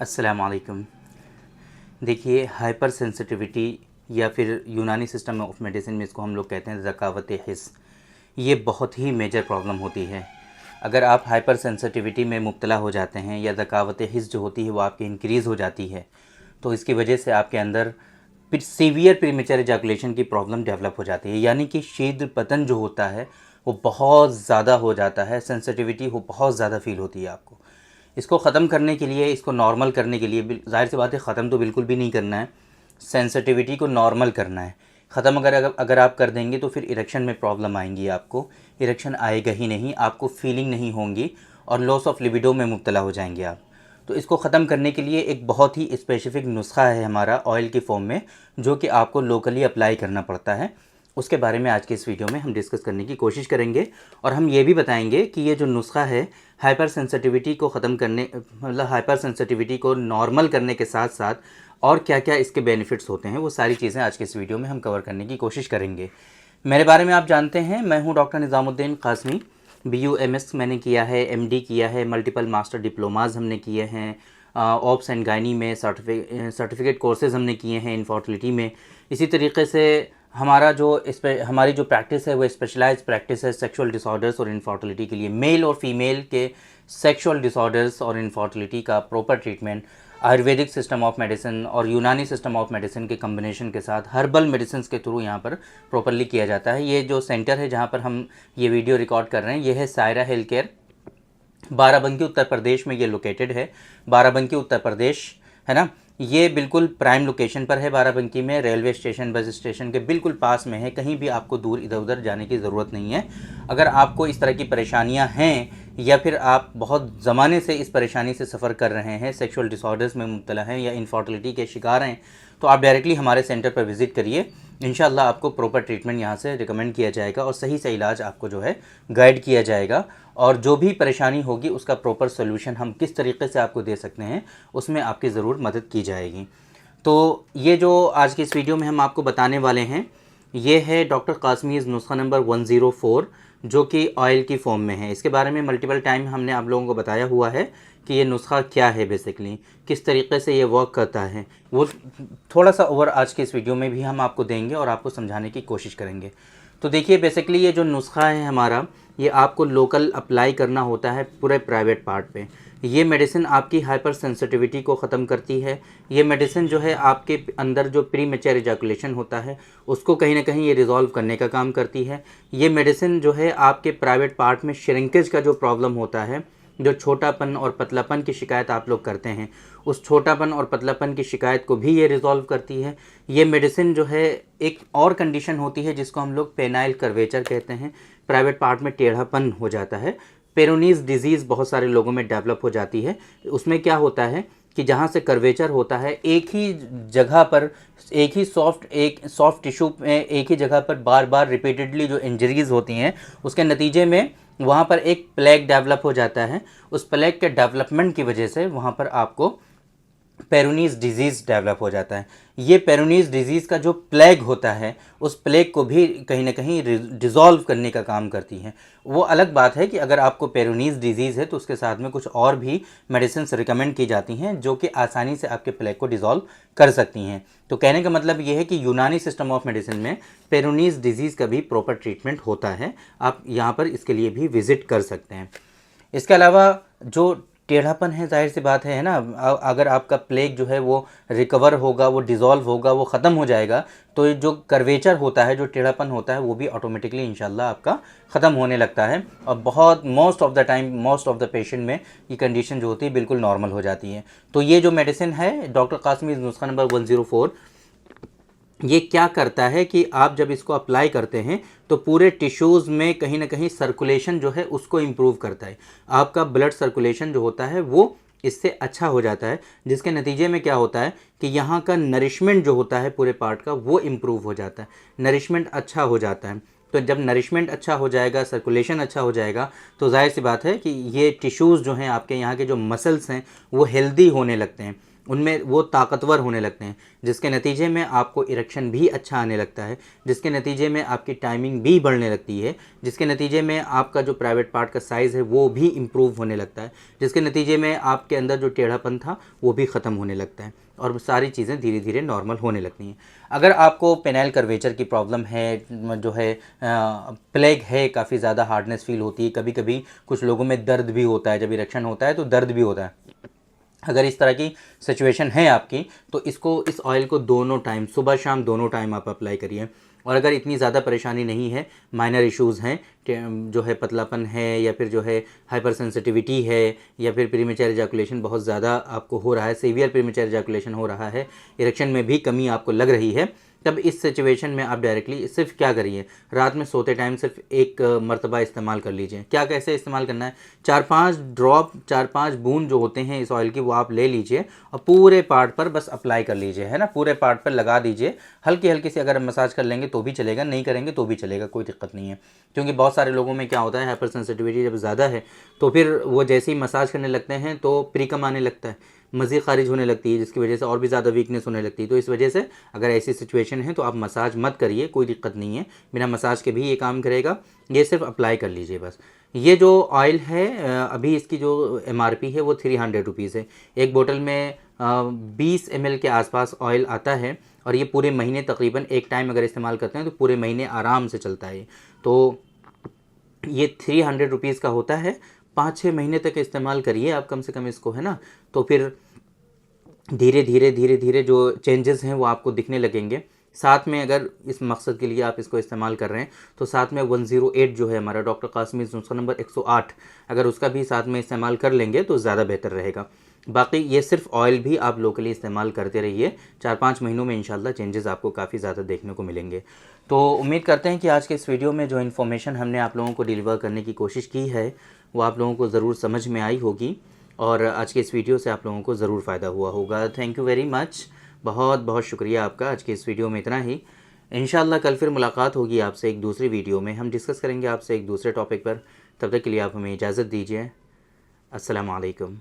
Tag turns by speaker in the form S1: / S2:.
S1: अस्सलाम वालेकुम। देखिए, हाइपर सेंसिटिविटी या फिर यूनानी सिस्टम ऑफ मेडिसिन में इसको हम लोग कहते हैं ज़कावत हिस्स। ये बहुत ही मेजर प्रॉब्लम होती है। अगर आप हाइपर सेंसिटिविटी में मुब्तला हो जाते हैं या ज़कावत हिस्स जो होती है वो आपकी इंक्रीज़ हो जाती है, तो इसकी वजह से आपके अंदर सीवियर प्रीमेचर एजाकुलेशन की प्रॉब्लम डेवलप हो जाती है। यानी कि शीघ्र पतन जो होता है वो बहुत ज़्यादा हो जाता है, सेंसिटिविटी वो बहुत ज़्यादा फील होती है आपको। इसको ख़त्म करने के लिए, इसको नॉर्मल करने के लिए, ज़ाहिर सी बात है ख़त्म तो बिल्कुल भी नहीं करना है, सेंसिटिविटी को नॉर्मल करना है। ख़त्म अगर आप कर देंगे तो फिर इरेक्शन में प्रॉब्लम आएंगी, आपको इरेक्शन आएगा ही नहीं, आपको फीलिंग नहीं होंगी और लॉस ऑफ लिबिडो में मुब्तला हो जाएंगे आप। तो इसको ख़त्म करने के लिए एक बहुत ही स्पेसिफ़िक नुस्खा है हमारा ऑयल की फॉर्म में, जो कि आपको लोकली अप्लाई करना पड़ता है। उसके बारे में आज के इस वीडियो में हम डिस्कस करने की कोशिश करेंगे और हम ये भी बताएंगे कि ये जो नुस्खा है हाइपर सेंसिटिविटी को ख़त्म करने, मतलब हाइपर सेंसिटिविटी को नॉर्मल करने के साथ साथ और क्या क्या इसके बेनिफिट्स होते हैं, वो सारी चीज़ें आज के इस वीडियो में हम कवर करने की कोशिश करेंगे। मेरे बारे में आप जानते हैं, मैं हूँ डॉक्टर निज़ामुद्दीन कासमी। BUMS मैंने किया है, MD किया है, मल्टीपल मास्टर डिप्लोमाज हमने किए हैं, ऑप्स एंड गायनी में सर्टिफिकेट कोर्सेज़ हमने किए हैं, इनफर्टिलिटी में। इसी तरीके से हमारी जो प्रैक्टिस है वो स्पेशलाइज्ड प्रैक्टिस है सेक्सुअल डिसऑर्डर्स और इनफर्टिलिटी के लिए। मेल और फीमेल के सेक्सुअल डिसऑर्डर्स और इनफर्टिलिटी का proper treatment Ayurvedic system of medicine और यूनानी सिस्टम ऑफ मेडिसिन के कम्बिनेशन के साथ हर्बल मेडिसिन के थ्रू यहाँ पर प्रॉपरली किया जाता है। ये जो सेंटर है जहाँ पर हम ये वीडियो रिकॉर्ड कर रहे हैं, ये है सायरा हेल्थ केयर, बाराबंकी उत्तर प्रदेश में ये लोकेटेड है। बाराबंकी उत्तर प्रदेश है ना, ये बिल्कुल प्राइम लोकेशन पर है। बाराबंकी में रेलवे स्टेशन, बस स्टेशन के बिल्कुल पास में है, कहीं भी आपको दूर इधर उधर जाने की ज़रूरत नहीं है। अगर आपको इस तरह की परेशानियां हैं या फिर आप बहुत ज़माने से इस परेशानी से सफ़र कर रहे हैं, सेक्सुअल डिसऑर्डर्स में मुब्तला हैं या इनफर्टिलिटी के शिकार हैं, तो आप डायरेक्टली हमारे सेंटर पर विज़िट करिए। इंशाल्लाह आपको प्रॉपर ट्रीटमेंट यहाँ से रिकमेंड किया जाएगा और सही से इलाज आपको जो है गाइड किया जाएगा और जो भी परेशानी होगी उसका प्रॉपर सोल्यूशन हम किस तरीके से आपको दे सकते हैं उसमें आपकी ज़रूर मदद की जाएगी। तो ये जो आज की इस वीडियो में हम आपको बताने वाले हैं, ये है डॉक्टर कासमीज़ नुस्खा नंबर 104, जो कि ऑयल की फॉर्म में है। इसके बारे में मल्टीपल टाइम हमने आप लोगों को बताया हुआ है कि ये नुस्खा क्या है, बेसिकली किस तरीके से ये वर्क करता है, वो थोड़ा सा ओवर आज के इस वीडियो में भी हम आपको देंगे और आपको समझाने की कोशिश करेंगे। तो देखिए, बेसिकली ये जो नुस्खा है हमारा, ये आपको लोकल अप्लाई करना होता है पूरे प्राइवेट पार्ट पे। ये मेडिसिन आपकी हाइपर सेंसिटिविटी को ख़त्म करती है। ये मेडिसिन जो है आपके अंदर जो प्री मैच्योर इजैकुलेशन होता है उसको कहीं ना कहीं ये रिज़ॉल्व करने का काम करती है। ये मेडिसिन जो है आपके प्राइवेट पार्ट में श्रिंकेज का जो प्रॉब्लम होता है, जो छोटापन और पतलापन की शिकायत आप लोग करते हैं, उस छोटापन और पतलापन की शिकायत को भी ये रिज़ॉल्व करती है। ये मेडिसिन जो है, एक और कंडीशन होती है जिसको हम लोग पेनाइल कर्वेचर कहते हैं, प्राइवेट पार्ट में टेढ़ापन हो जाता है। पेरोनीज डिजीज़ बहुत सारे लोगों में डेवलप हो जाती है। उसमें क्या होता है कि जहाँ से कर्वेचर होता है, एक ही जगह पर, एक सॉफ्ट टिश्यू में एक ही जगह पर बार बार रिपीटेडली जो इंजरीज़ होती हैं, उसके नतीजे में वहाँ पर एक प्लेग डेवलप हो जाता है। उस प्लेग के डेवलपमेंट की वजह से वहाँ पर आपको पेरोनीज डिजीज़ डेवलप हो जाता है। ये पेरोनीज डिजीज़ का जो प्लेग होता है, उस प्लेग को भी कहीं ना कहीं डिज़ोल्व करने का काम करती है। वो अलग बात है कि अगर आपको पेरोनीज डिजीज़ है तो उसके साथ में कुछ और भी मेडिसिन रिकमेंड की जाती हैं जो कि आसानी से आपके प्लेग को डिज़ोल्व कर सकती हैं। तो कहने का मतलब ये है कि यूनानी सिस्टम ऑफ मेडिसिन में पेरोनीज डिजीज़ का भी प्रॉपर ट्रीटमेंट होता है। आप यहाँ पर इसके लिए भी विज़िट कर सकते हैं। इसके अलावा जो टेढ़ापन है, जाहिर सी बात है ना, अगर आपका प्लेग जो है वो रिकवर होगा, वो डिज़ोल्व होगा, वो ख़त्म हो जाएगा, तो ये जो कर्वेचर होता है, जो टेढ़ापन होता है, वो भी ऑटोमेटिकली इंशाल्लाह आपका ख़त्म होने लगता है। और बहुत most of the time, most of the patient में ये कंडीशन जो होती है बिल्कुल नॉर्मल हो जाती है। तो ये जो मेडिसिन है डॉक्टर कासमीज़ नुस्खा नंबर 104, ये क्या करता है कि आप जब इसको अप्लाई करते हैं तो पूरे टिश्यूज़ में कहीं ना कहीं सर्कुलेशन जो है उसको इम्प्रूव करता है। आपका ब्लड सर्कुलेशन जो होता है वो इससे अच्छा हो जाता है, जिसके नतीजे में क्या होता है कि यहाँ का नरिशमेंट जो होता है पूरे पार्ट का, वो इम्प्रूव हो जाता है, नरिशमेंट अच्छा हो जाता है। तो जब नरिशमेंट अच्छा हो जाएगा, सर्कुलेशन अच्छा हो जाएगा, तो जाहिर सी बात है कि ये टिश्यूज़ जो हैं आपके यहाँ के जो मसल्स हैं वो हेल्दी होने लगते हैं उनमें वो ताकतवर होने लगते हैं, जिसके नतीजे में आपको इरेक्शन भी अच्छा आने लगता है, जिसके नतीजे में आपकी टाइमिंग भी बढ़ने लगती है, जिसके नतीजे में आपका जो प्राइवेट पार्ट का साइज़ है वो भी इम्प्रूव होने लगता है, जिसके नतीजे में आपके अंदर जो टेढ़ापन था वो भी ख़त्म होने लगता है और सारी चीज़ें धीरे धीरे नॉर्मल होने लगती हैं। अगर आपको पेनाइल कर्वेचर की प्रॉब्लम है, जो है प्लेग है, काफ़ी ज़्यादा हार्डनेस फील होती है, कभी कभी कुछ लोगों में दर्द भी होता है, जब इरेक्शन होता है तो दर्द भी होता है, अगर इस तरह की सिचुएशन है आपकी तो इस ऑयल को दोनों टाइम, सुबह शाम दोनों टाइम आप अप्लाई करिए। और अगर इतनी ज़्यादा परेशानी नहीं है, माइनर इश्यूज़ हैं, जो है पतलापन है या फिर जो है हाइपर सेंसिटिविटी है या फिर प्रीमेचर एजाकुलेशन बहुत ज़्यादा आपको हो रहा है, सीवियर प्रीमेचर एजाकुलेशन हो रहा है, इरेक्शन में भी कमी आपको लग रही है, तब इस सिचुएशन में आप डायरेक्टली सिर्फ क्या करिए, रात में सोते टाइम सिर्फ एक मरतबा इस्तेमाल कर लीजिए। क्या कैसे इस्तेमाल करना है, 4-5 ड्रॉप, 4-5 बूंद जो होते हैं इस ऑयल की वो आप ले लीजिए और पूरे पार्ट पर बस अप्लाई कर लीजिए, है ना, पूरे पार्ट पर लगा दीजिए। हल्की हल्की सी अगर मसाज कर लेंगे तो भी चलेगा, नहीं करेंगे तो भी चलेगा, कोई दिक्कत नहीं है। क्योंकि बहुत सारे लोगों में क्या होता है, हाइपर सेंसिटिविटी जब ज़्यादा है तो फिर वो जैसे ही मसाज करने लगते हैं तो प्रीकम आने लगता है, मज़े खारिज होने लगती है, जिसकी वजह से और भी ज़्यादा वीकनेस होने लगती है। तो इस वजह से अगर ऐसी सिचुएशन है तो आप मसाज मत करिए, कोई दिक्कत नहीं है, बिना मसाज के भी ये काम करेगा, ये सिर्फ अप्लाई कर लीजिए बस। ये जो ऑयल है अभी इसकी जो MRP है वो 300 रुपीज़ है। एक बोतल में 20 ml के आसपास ऑयल आता है और ये पूरे महीने तकरीबन एक टाइम अगर इस्तेमाल करते हैं तो पूरे महीने आराम से चलता है। तो ये 300 रुपीज़ का होता है, 5-6 महीने तक इस्तेमाल करिए आप कम से कम इसको, है ना। तो फिर धीरे धीरे जो चेंजेस हैं वो आपको दिखने लगेंगे। साथ में अगर इस मकसद के लिए आप इसको इस्तेमाल कर रहे हैं तो साथ में 108 जो है हमारा डॉक्टर कासमी नुस्खा नंबर 108, अगर उसका भी साथ में इस्तेमाल कर लेंगे तो ज़्यादा बेहतर रहेगा। बाकी ये सिर्फ ऑयल भी आप लोकली इस्तेमाल करते रहिए, 4-5 महीनों में इंशाल्लाह चेंजेस आपको काफ़ी ज़्यादा देखने को मिलेंगे। तो उम्मीद करते हैं कि आज के इस वीडियो में जो इन्फॉर्मेशन हमने आप लोगों को डिलीवर करने की कोशिश की है वो आप लोगों को ज़रूर समझ में आई होगी और आज के इस वीडियो से आप लोगों को ज़रूर फ़ायदा हुआ होगा। थैंक यू वेरी मच, बहुत बहुत शुक्रिया आपका। आज के इस वीडियो में इतना ही, इंशाल्लाह कल फिर मुलाकात होगी आपसे एक दूसरी वीडियो में, हम डिस्कस करेंगे आपसे एक दूसरे टॉपिक पर। तब तक के लिए आप हमें इजाज़त दीजिए। अस्सलाम वालेकुम।